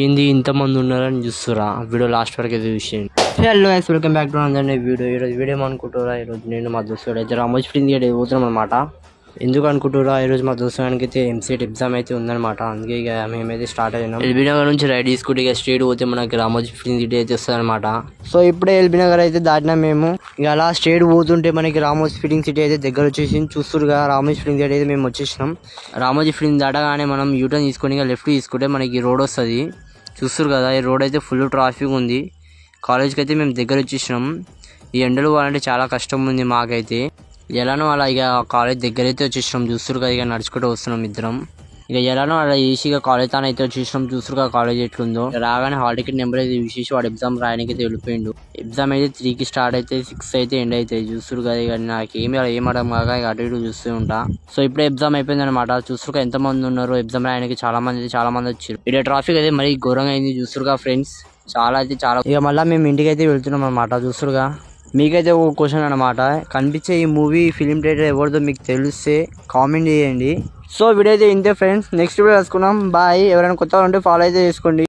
ఏంది ఇంతమంది ఉన్నారని చూస్తురా వీడియో లాస్ట్ వరకు అయితే చూసేయండి. Hello guys, welcome back to అందరినీ ఈరోజు వీడియో ఏమనుకుంటారా, ఈరోజు నేను మా దోస్తుడు అయితే రామోజీ ఫిలిం థియేటర్ పోతున్నాం అనమాట. ఎందుకు అనుకుంటారా, ఈరోజు మా దోస్తానికి అయితే ఎంసెట్ ఎగ్జామ్ అయితే ఉందన్నమాట. అందుకే ఇక మేమైతే స్టార్ట్ అయినాం. ఎల్బీ నగర్ నుంచి రైడ్ తీసుకుంటే ఇక స్ట్రేట్ పోతే మనకి రామోజీ ఫిలిం థియేటర్ అయితే వస్తుంది అనమాట. సో ఇప్పుడే ఎల్బీ నగర్ అయితే దాటినా మేము. ఇక అలా స్ట్రేట్ పోతుంటే మనకి రామోజీ ఫిలిం సిటీ అయితే దగ్గర వచ్చేసి చూస్తురుగా రామోజీ ఫిలిం థియేటర్ అయితే మేము వచ్చేసినాం. రామోజీ ఫిలిం దాటగానే మనం యూటర్న్ తీసుకొని ఇక లెఫ్ట్ తీసుకుంటే మనకి రోడ్ వస్తుంది. చూస్తారు కదా, ఈ రోడ్ అయితే ఫుల్ ట్రాఫిక్ ఉంది. కాలేజ్కి అయితే మేము దగ్గర వచ్చేసినాం. ఈ ఎండలు పోవాలంటే చాలా కష్టం ఉంది మాకైతే. ఎలానో అలా ఇక కాలేజ్ దగ్గర అయితే వచ్చేసినాం. చూస్తారు కదా, ఇక నడుచుకుంటూ వస్తున్నాం ఇద్దరం. ఇక ఎలానో అలా ఈసీగా కాలేజ్ తాను అయితే వచ్చేసినాం. చూస్తారు కదా కాలేజ్ ఎట్లుందో. రాగానే హాల్ టికెట్ నెంబర్ అయితే చూసేసి వాడు ఎగ్జామ్ రాయడానికి అయితే వెళ్ళిపోయిండు. ఎగ్జామ్ అయితే 3కి స్టార్ట్ అయితే 6 అయితే ఎండ్ అవుతాయి. చూస్తారు కదా, ఇక నాకు ఏం అడగం కాక ఇక అటు ఇటు చూస్తూ ఉంటా. సో ఇప్పుడే ఎగ్జామ్ అయిపోయింది అనమాట. చూస్తారు ఎంత మంది ఉన్నారు ఎగ్జామ్ రాయడానికి. చాలా మంది వచ్చారు. ఇక్కడ ట్రాఫిక్ అయితే మరీ ఘోరంగా అయింది. చూస్తురుగా ఫ్రెండ్స్, చాలా ఇక మళ్ళీ మేము ఇంటికి అయితే వెళ్తున్నాం అనమాట. చూస్తురుగా, మీకైతే ఒక క్వశ్చన్ అనమాట. కనిపించే ఈ మూవీ ఫిలిం థియేటర్ ఎవరిదో మీకు తెలిస్తే కామెంట్ చేయండి. సో వీడియో అయితే ఇంతే ఫ్రెండ్స్, నెక్స్ట్ వీడియో వేసుకున్నాం. బాయ్. ఎవరైనా కొత్తగా ఉంటే ఫాలో అయితే చేసుకోండి.